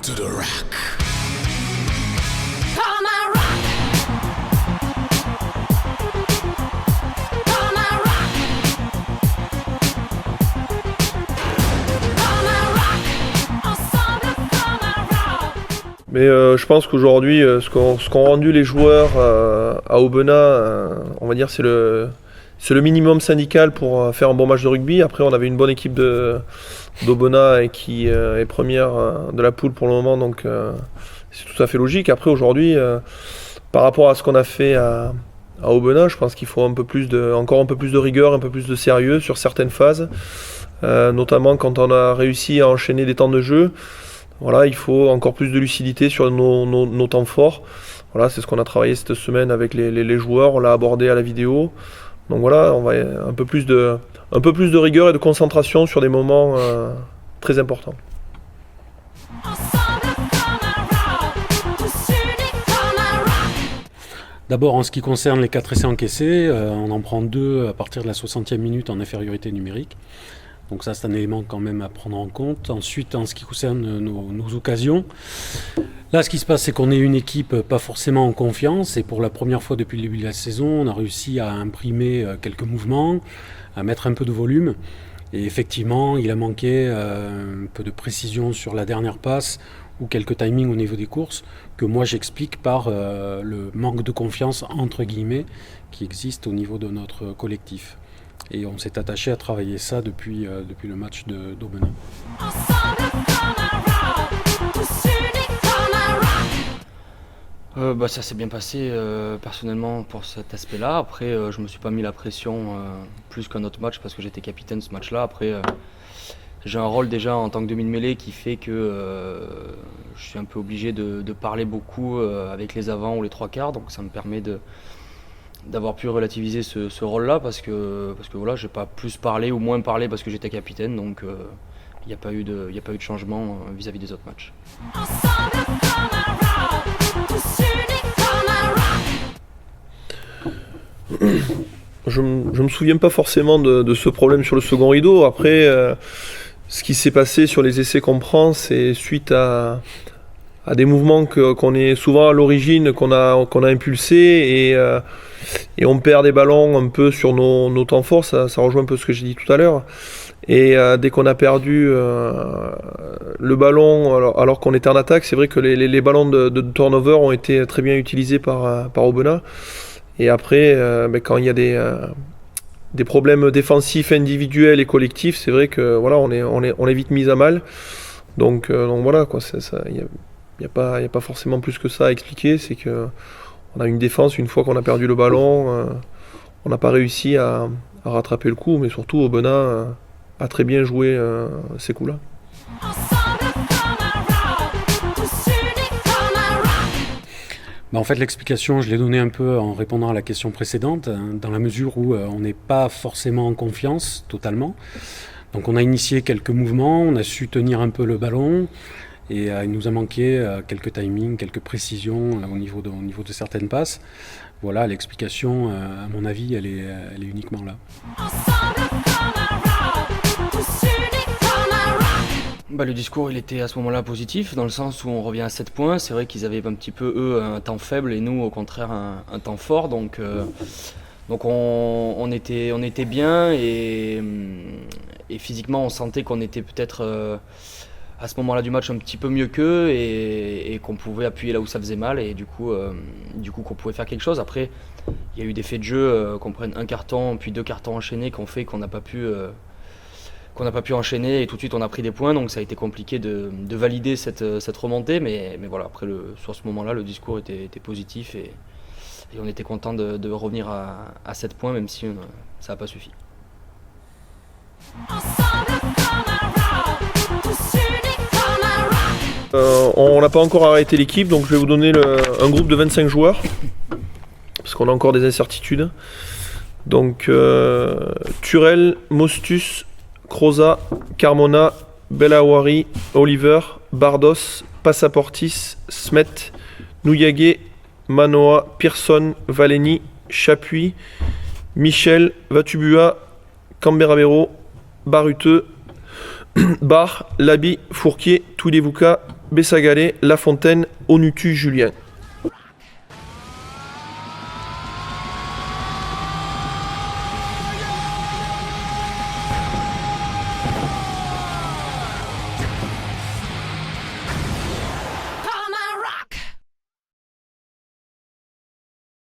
to the rock. Mais je pense qu'aujourd'hui, ce qu'ont rendu les joueurs à Aubenas, on va dire c'est le minimum syndical pour faire un bon match de rugby. Après, on avait une bonne équipe d'Aubenas et qui est première de la poule pour le moment, donc c'est tout à fait logique. Après, aujourd'hui, par rapport à ce qu'on a fait à Aubenas, je pense qu'il faut encore un peu plus de rigueur, un peu plus de sérieux sur certaines phases, notamment quand on a réussi à enchaîner des temps de jeu. Voilà, il faut encore plus de lucidité sur nos temps forts. Voilà, c'est ce qu'on a travaillé cette semaine avec les joueurs, on l'a abordé à la vidéo. Donc voilà, on va un peu plus de rigueur et de concentration sur des moments très importants. D'abord, en ce qui concerne les 4 essais encaissés, on en prend 2 à partir de la 60e minute en infériorité numérique. Donc ça, c'est un élément quand même à prendre en compte. Ensuite, en ce qui concerne nos occasions, là, ce qui se passe, c'est qu'on est une équipe pas forcément en confiance. Et pour la première fois depuis le début de la saison, on a réussi à imprimer quelques mouvements, à mettre un peu de volume. Et effectivement, il a manqué un peu de précision sur la dernière passe ou quelques timings au niveau des courses, que moi j'explique par le manque de confiance, entre guillemets, qui existe au niveau de notre collectif. Et on s'est attaché à travailler ça depuis le match d'Aubenas. Ça s'est bien passé personnellement pour cet aspect-là. Après, je me suis pas mis la pression plus qu'un autre match parce que j'étais capitaine ce match-là. Après, j'ai un rôle déjà en tant que demi-mêlée qui fait que je suis un peu obligé de parler beaucoup avec les avants ou les trois quarts. Donc ça me permet d'avoir pu relativiser ce rôle-là parce que voilà, j'ai pas plus parlé ou moins parlé parce que j'étais capitaine, donc il n'y a pas eu de changement vis-à-vis des autres matchs. Je me souviens pas forcément de ce problème sur le second rideau. Après, ce qui s'est passé sur les essais qu'on prend, c'est suite à des mouvements qu'on est souvent à l'origine, qu'on a impulsés et on perd des ballons un peu sur nos temps forts. Ça rejoint un peu ce que j'ai dit tout à l'heure. Et dès qu'on a perdu le ballon alors qu'on était en attaque, c'est vrai que les ballons de turnover ont été très bien utilisés par Aubenas. Et après, quand il y a des problèmes défensifs individuels et collectifs, c'est vrai que voilà, on est vite mis à mal. Donc voilà, quoi, il n'y a pas forcément plus que ça à expliquer. C'est que on a une défense, une fois qu'on a perdu le ballon, on n'a pas réussi à rattraper le coup, mais surtout Aubenas a très bien joué ces coups-là. En fait, l'explication, je l'ai donnée un peu en répondant à la question précédente, dans la mesure où on n'est pas forcément en confiance totalement. Donc on a initié quelques mouvements, on a su tenir un peu le ballon, et il nous a manqué quelques timings, quelques précisions au niveau de certaines passes. Voilà, l'explication, à mon avis, elle est uniquement là. Le discours, il était à ce moment-là positif, dans le sens où on revient à 7 points. C'est vrai qu'ils avaient un petit peu, eux, un temps faible et nous, au contraire, un temps fort. Donc on était bien et physiquement, on sentait qu'on était peut-être à ce moment-là du match un petit peu mieux qu'eux et qu'on pouvait appuyer là où ça faisait mal et du coup qu'on pouvait faire quelque chose. Après, il y a eu des faits de jeu, qu'on prenne un carton puis 2 cartons enchaînés qu'on fait qu'on n'a pas pu enchaîner et tout de suite on a pris des points, donc ça a été compliqué de valider cette remontée, mais voilà, après sur ce moment-là le discours était positif et on était content de revenir à 7 points même si ça n'a pas suffi. On n'a pas encore arrêté l'équipe, donc je vais vous donner un groupe de 25 joueurs parce qu'on a encore des incertitudes. Donc Turel, Mostus, Croza, Carmona, Belawari, Oliver, Bardos, Passaportis, Smet, Nouyagé, Manoa, Pearson, Valeni, Chapuis, Michel, Vatubua, Camberabero, Baruteux, Bar, Labi, Fourquier, Toulevuka, Bessagalé, Lafontaine, Onutu, Julien.